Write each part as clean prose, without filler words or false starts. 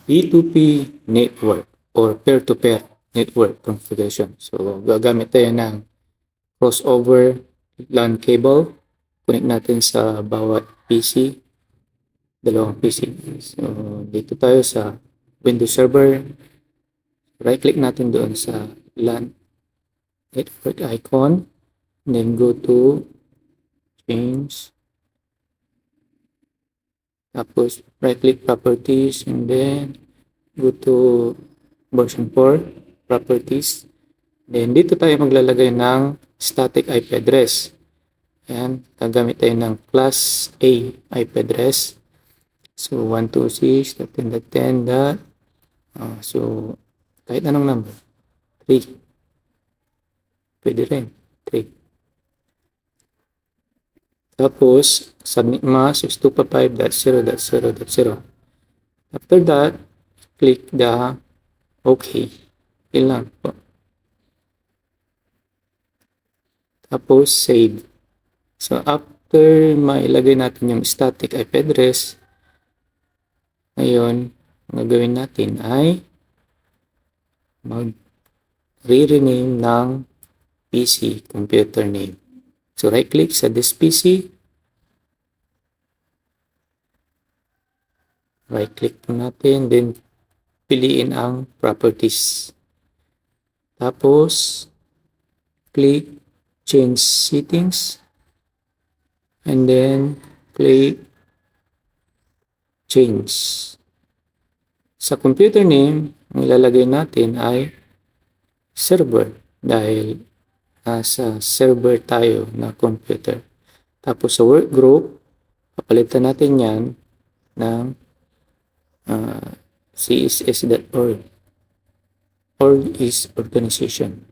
P2P network or peer-to-peer network configuration. So, gagamit tayo ng crossover LAN cable. Connect natin sa bawat PC, dalawang PC. So, dito tayo sa Windows Server. Right-click natin doon sa LAN network icon. Then go to change. Tapos, right-click properties and then go to version 4 properties. Then, dito tayo maglalagay ng static IP address. Ayan, gagamit tayo ng class A IP address. So, 126.10.10. So, kahit anong number. 3. Pwede rin. 3. Tapos, submit mo 6255.0.0.0. After that, click the OK. Yun lang po. Tapos, save. So, after mailagay natin yung static IP address, ngayon, ang gagawin natin ay mag-rename ng PC computer name. So, right-click sa this PC. Right-click natin, then piliin ang properties. Tapos, click change settings. And then, click change. Sa computer name, ang ilalagay natin ay server dahil nasa server tayo na computer. Tapos sa work group, papalitan natin yan ng css.org. Org is organization.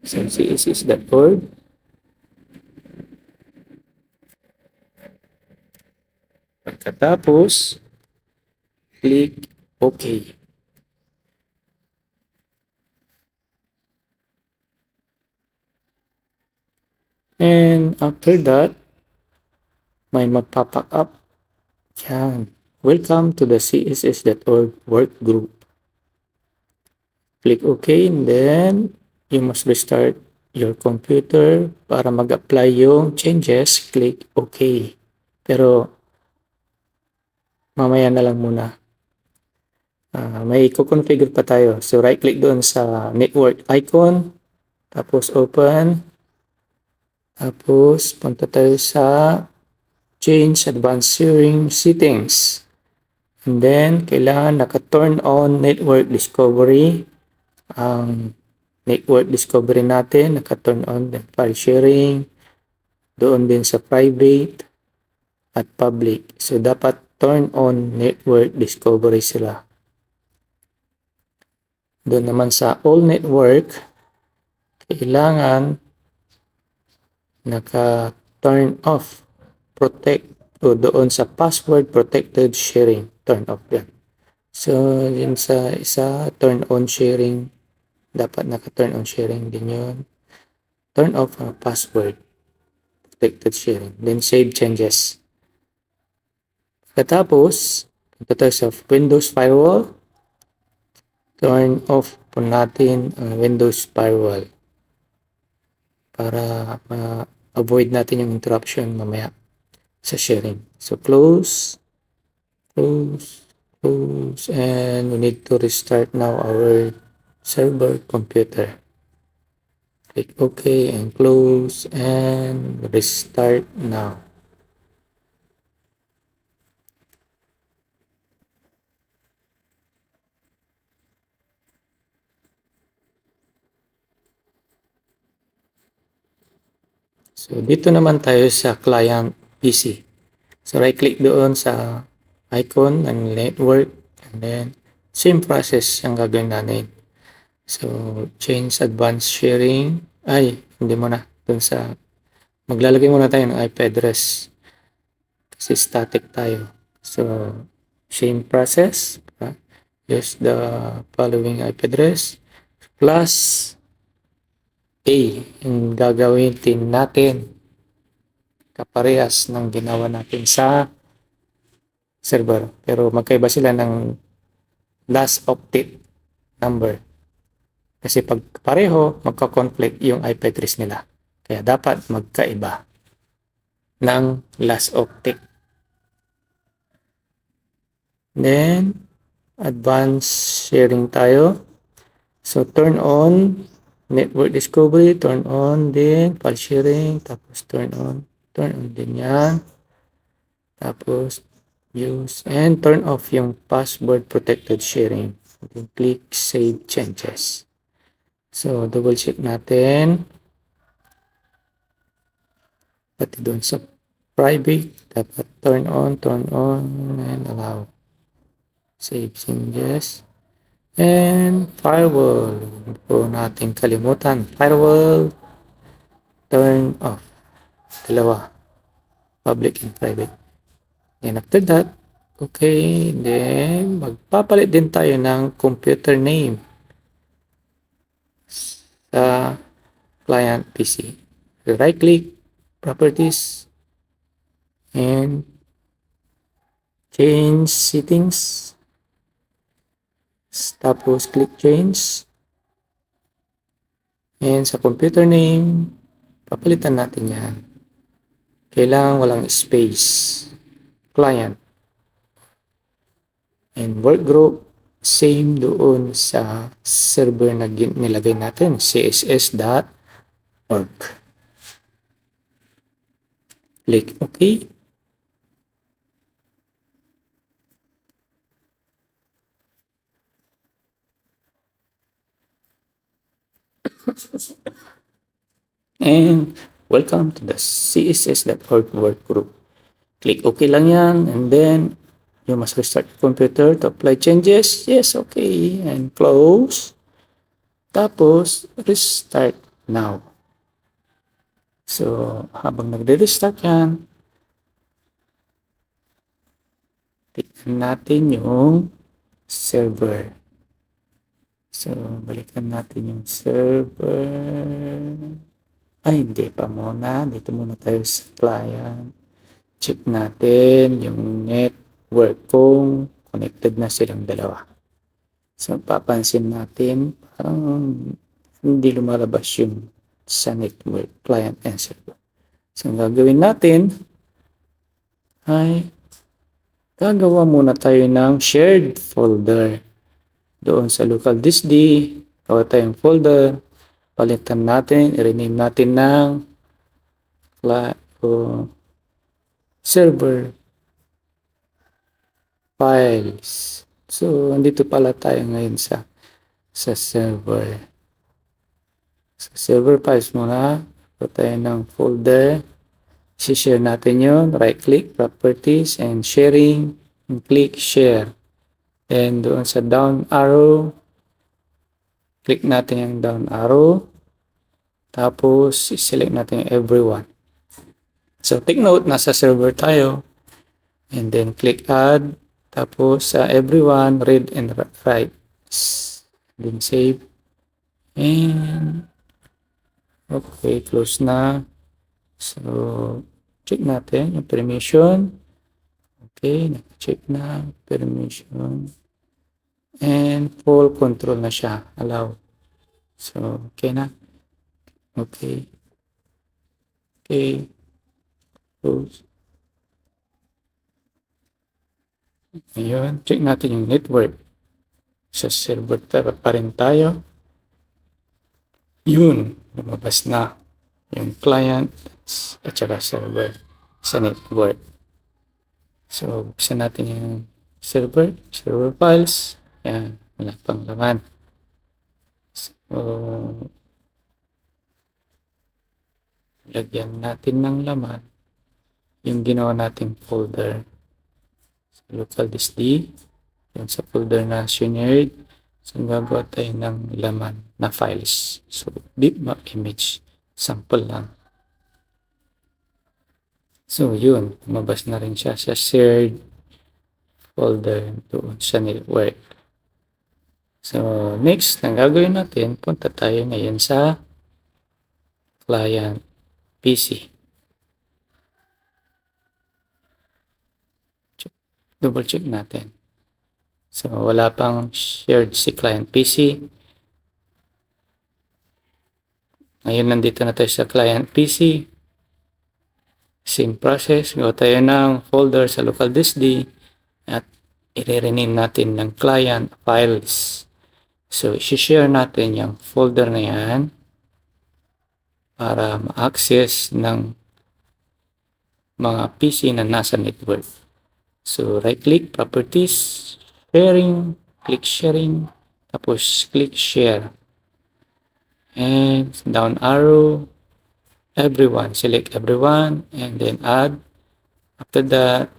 So css.org. Pagkatapos, click OK. And after that, may magpapa up. Yan. Welcome to the css.org work group. Click OK and then you must restart your computer para mag-apply yung changes. Click OK. Pero mamaya na lang muna. May i-configure pa tayo. So right-click doon sa network icon. Tapos open. Tapos punta tayo sa change advanced sharing settings. And then kailangan naka-turn on network discovery. Ang network discovery natin naka-turn on din file sharing. Doon din sa private at public. So dapat turn on network discovery sila. Doon naman sa all network, kailangan naka-turn off, protect, o doon sa password protected sharing, turn off yan. So, yun sa isa, turn on sharing, dapat naka-turn on sharing din yun. Turn off ang password protected sharing, then save changes. Pagkatapos, punta tayo sa Windows Firewall, turn off po natin ang Windows Firewall para ma-avoid natin yung interruption mamaya sa sharing. So close, close, close, and we need to restart now our server computer. Click OK and close and restart now. So, dito naman tayo sa client PC. So, right-click doon sa icon ng network and then same process ang gagawin natin. So, change advanced sharing. Ay, hindi muna. Doon sa, maglalagay muna tayo ng IP address. Kasi static tayo. So, same process. Use the following IP address plus A yung gagawin din natin kaparehas ng ginawa natin sa server. Pero magkaiba sila ng last octet number. Kasi pag pareho, magka-conflict yung IP address nila. Kaya dapat magkaiba ng last octet. Then, advanced sharing tayo. So, turn on network discovery, turn on din file sharing, tapos turn on din yan. Tapos, use and turn off yung password protected sharing. Then, click save changes. So, double check natin. Pati doon sa private, dapat turn on, and allow. Save changes. And firewall. Hindi po natin kalimutan. Firewall, turn off. Dalawa. Public and private. And after that, okay, then magpapalit din tayo ng computer name sa client PC. Right click, properties, and change settings. Tapos click change. And sa computer name, papalitan natin yan. Kailangan walang space. Client. And work group, same doon sa server na nilagay natin, css.org. Click OK. And welcome to the css.org work group. Click OK lang yan, and then you must restart the computer to apply changes. Yes, okay. And close. Tapos, restart now. So, habang nagre-restart yan, tignan natin yung server. So, balikan natin yung server. Ay, hindi pa muna. Dito muna tayo sa client. Check natin yung network kung connected na silang dalawa. So, papansin natin parang hindi lumalabas yung sa network, client and server. So, ang gagawin natin ay gagawa muna tayo ng shared folder. Doon sa local disk D, gawa tayong folder. Palitan natin, i-rename natin ng server files. So, andito pala tayo ngayon sa server. Sa server files muna, gawa tayo ng folder. I-share natin yun. Right-click, properties, and sharing. And click share. And doon sa down arrow, click natin yung down arrow. Tapos, select natin yung everyone. So, take note, nasa server tayo. And then, click add. Tapos, sa everyone, read and write. Then, save. And, okay, close na. So, check natin yung permission. Okay, check na permission. And full control na siya. Allow. So, okay na. Okay. Okay. Close. Ngayon, check natin yung network. Sa server pa rin tayo. Yun, lumabas na yung client at saka server sa network. So, buksan natin yung server files. Yan, wala pang laman. So, lagyan natin ng laman yung ginawa nating folder. So, local disk D, yung sa folder na shared. So, gagawa tayo ng laman na files. So, bitmap image, sample lang. So, yun, lumabas na rin siya sa shared folder doon sa network. So, next, ang gagawin natin, punta tayo ngayon sa client PC. double check natin. So, wala pang shared si client PC. Ngayon, nandito na tayo sa client PC. Same process. Gawa tayo ng folder sa local disk D at i-rename natin ng client files. So, isi-share natin yung folder na yan para ma-access ng mga PC na nasa network. So, right-click, properties, sharing, click sharing, tapos click share. And down arrow, everyone, select everyone, and then add. After that,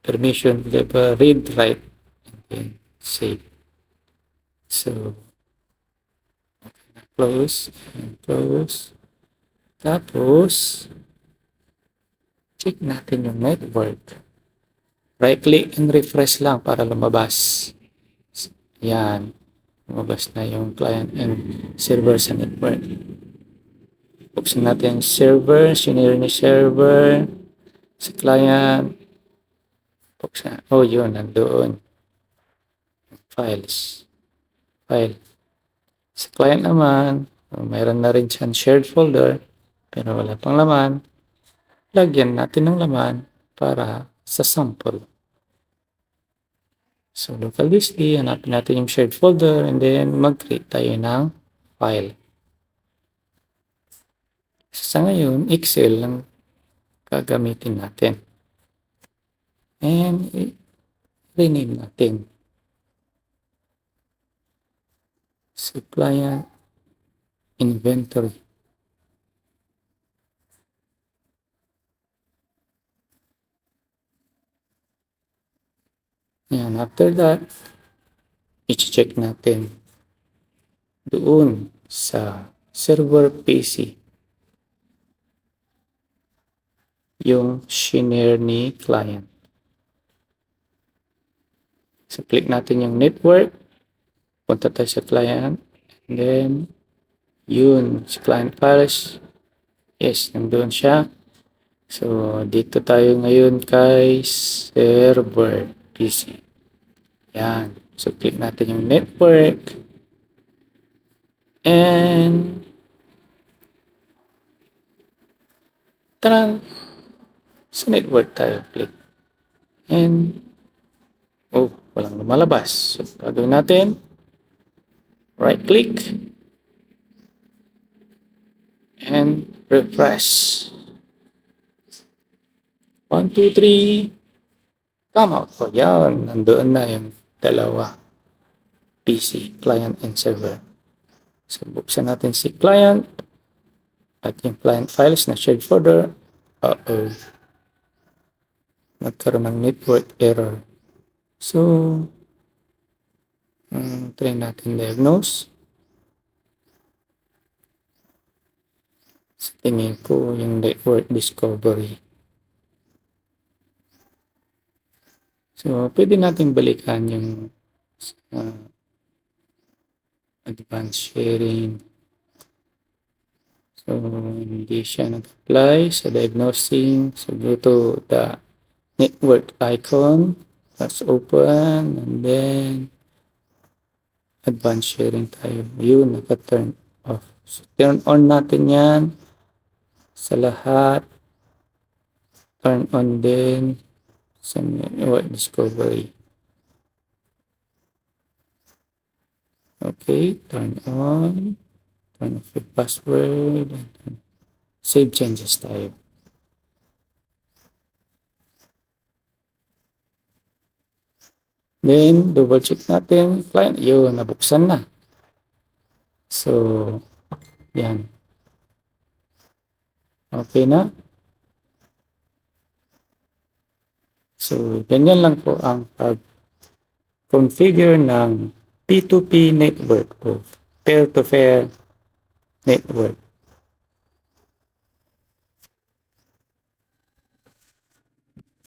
permission, read, write, and then save. So, close, and close. Tapos, check natin yung network. Right-click and refresh lang para lumabas. Yan. Lumabas na yung client and server sa network. Buksan natin yung server. Sinare ni server. Sa client. Buksan. Oh, yun. Nandoon. Files. File. Sa client naman, mayroon na rin siyang shared folder. Pero wala pang laman. Lagyan natin ng laman para sa sample. So, local disk D, hanapin natin yung shared folder and then mag-create tayo ng file. Sa ngayon, Excel lang gagamitin natin. And rename natin. So, client inventory. Yan, after that, i-check natin doon sa server PC yung shinare ni client. So, click natin yung network, punta tayo sa client, and then, yun, sa client files, yes, nandun siya. So, dito tayo ngayon kay server PC. Yan. So, click natin yung network. And, tarang, sa network tayo click. And, oh, walang lumalabas. So, gagawin natin, right click, and refresh. 1, 2, 3, come out. So, yan, nandoon na yung dalawa. PC, client and server. So, buksan natin si client at yung client files na shared folder. Uh-oh. Nagkaroon ng network error. So, try natin diagnose. Sa tingin ko yung network discovery. So, pwede natin balikan yung advanced sharing. So, hindi siya nag-apply sa diagnosing. So, go to the network icon. Let's open. And then, advanced sharing tayo. Yun, naka-turn off. So, turn on natin yan sa lahat. Turn on din sa network discovery. Okay, turn on. Turn off your password. Save changes tayo. Then, double check natin. Client, yun, nabuksan na. So, yan. Okay na. So, ganyan lang po ang pag-configure ng P2P network o peer-to-peer network.